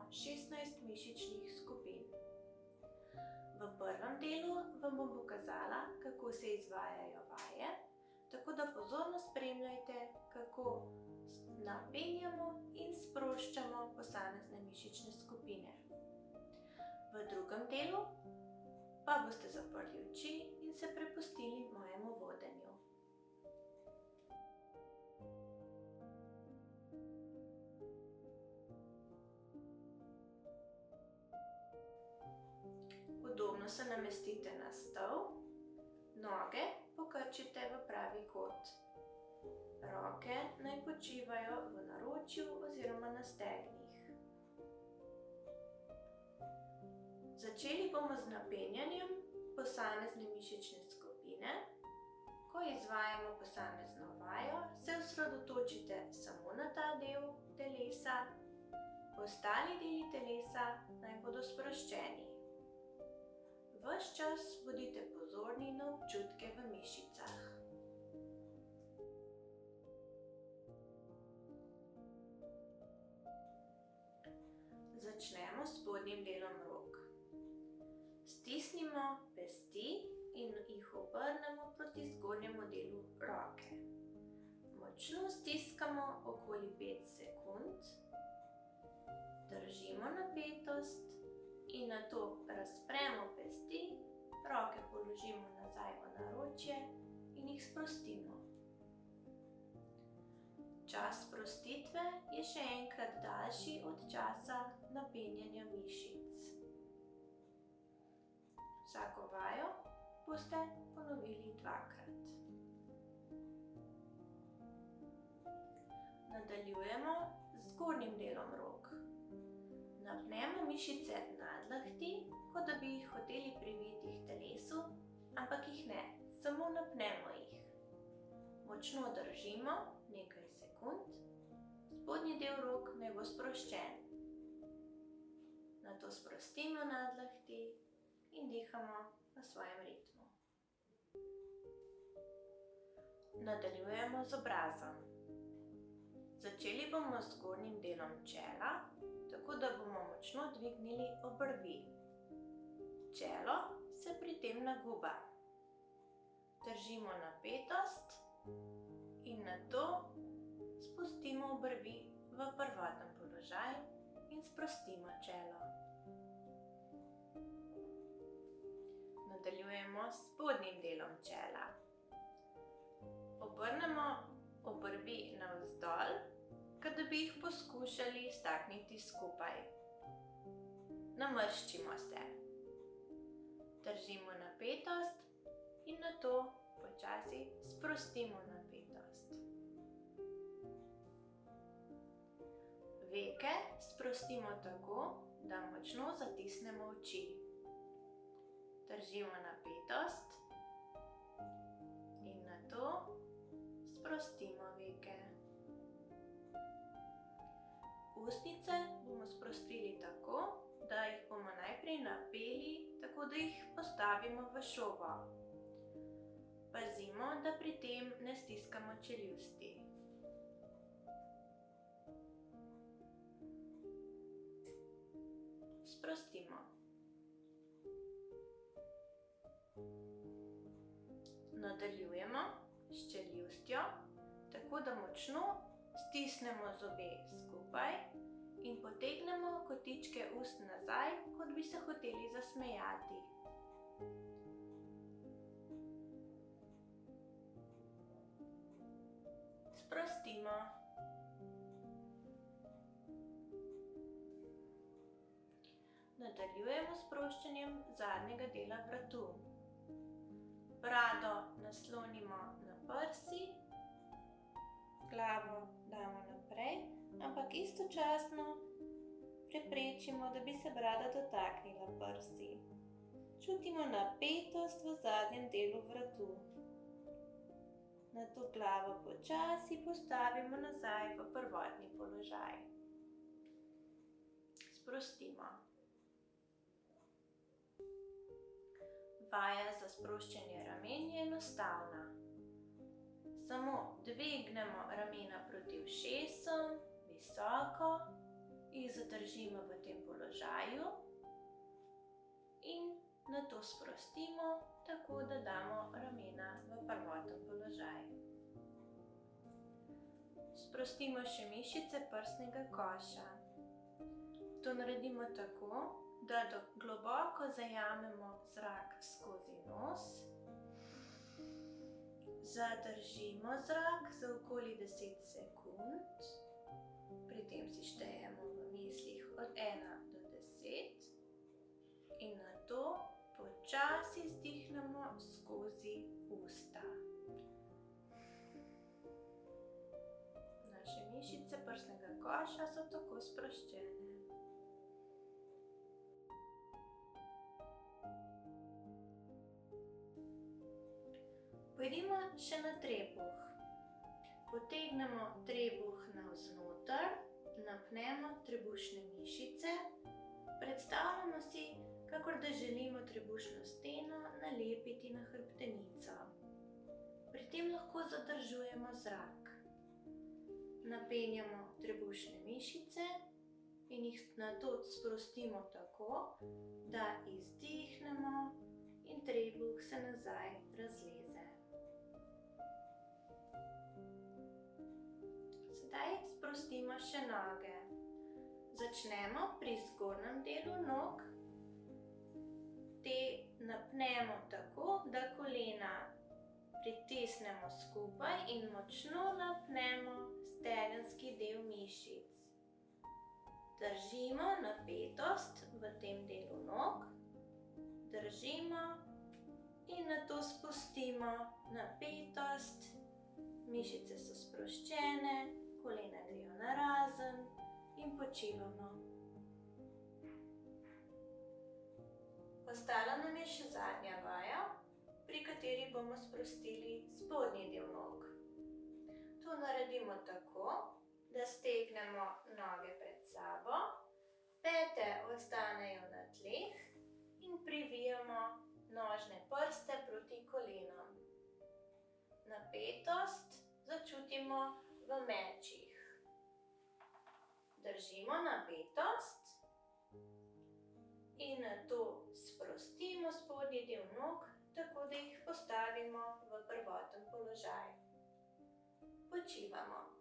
16 mišičnih skupin. V prvem delu vam bom pokazala, kako se izvajajo vaje, tako da pozorno spremljajte, kako napenjamo in sproščamo posamezne mišične skupine. V drugem delu pa boste zaprli oči in se prepustili mojemu vodenju. Udobno se namestite na stol, noge pokrčite v pravi kot. Roke naj počivajo v naročju oziroma na stegnih. Začeli bomo z napenjanjem posamezne mišične skupine. Ko izvajamo posamezno vajo, se osredotočite samo na ta del telesa, ostali deli telesa naj bodo sproščeni. Ves čas bodite pozorni na občutke v mišicah. Začnemo s spodnjim delom rok. Stisnimo pesti in jih obrnemo proti zgornjemu delu roke. Močno stiskamo okoli 5 sekund, držimo napetost in nato razpremo pesti, roke položimo nazaj v naročje in jih sprostimo. Čas sprostitve je še enkrat daljši od časa napenjanja mišic. Vsako vajo boste ponovili 2-krat. Nadaljujemo z zgornjim delom rok. Napnemo mišice nadlahti, kot da bi jih hoteli priviti k telesu, ampak jih ne, samo napnemo jih. Močno držimo nekaj sekund, spodnji del rok naj bo sproščen. Nato sprostimo nadlahti in dihamo v svojem ritmu. Nadaljujemo z obrazom. Začeli bomo z zgornjim delom čela, tako da bomo močno dvignili obrvi. Čelo se pri tem naguba. Držimo napetost in nato spustimo obrvi v prvoten položaj in sprostimo čelo. Nadaljujemo s spodnjim delom čela. Obrnemo obrvi navzdol, kot da bi jih poskušali stakniti skupaj. Namrščimo se. Držimo napetost in nato počasi sprostimo napetost. Veke sprostimo tako, da močno zatisnemo oči. Držimo napetost in nato sprostimo veke. Ustnice bomo sprostili tako, da jih bomo najprej napeli, tako da jih postavimo v šobo. Pazimo, da pri tem ne stiskamo čeljusti. Sprostimo. Nadaljujemo s čeljustjo, tako da močno stisnemo zobe skupaj in potegnemo kotičke ust nazaj, kot bi se hoteli zasmejati. Sprostimo. Nadaljujemo s sproščanjem zadnjega dela vratu. Brado naslonimo na prsi, glavo damo naprej, ampak istočasno preprečimo, da bi se brada dotaknila prsi. Čutimo napetost v zadnjem delu vratu. Nato glavo počasi postavimo nazaj v prvotni položaj. Sprostimo. Vaja za sproščanje ramen je enostavna. Samo dvignemo ramena proti ušesom, visoko jih zadržimo v tem položaju in nato sprostimo, tako da damo ramena v prvoten položaj. Sprostimo še mišice prsnega koša. To naredimo tako, da globoko zajamemo zrak skozi nos, zadržimo zrak za okoli 10 sekund, pri tem si štejemo v mislih od 1 do 10 in nato počasi izdihnemo skozi usta. Naše mišice prsnega koša so tako sproščene. Pojdimo še na trebuh. Potegnemo trebuh navznoter, napnemo trebušne mišice, predstavljamo si, kakor da želimo trebušno steno nalepiti na hrbtenico. Pri tem lahko zadržujemo zrak. Napenjamo trebušne mišice in jih nato sprostimo tako, da izdihnemo in trebuh se nazaj razleze. Sedaj sprostimo še noge. Začnemo pri zgornjem delu nog. Te napnemo tako, da kolena pritisnemo skupaj in močno napnemo stegenski del mišic. Držimo napetost v tem delu nog, držimo in nato spustimo napetost. Mišice so sproščene, kolena grejo narazen in počivamo. Ostala nam je še zadnja vaja, pri kateri bomo sprostili spodnji del nog. To naredimo tako, da stegnemo noge pred sabo, pete ostanejo na tleh in privijamo nožne prste proti kolenom. Napetost začutimo v mečih. Držimo napetost in nato sprostimo spodnji del nog, tako da jih postavimo v prvoten položaj. Počivamo.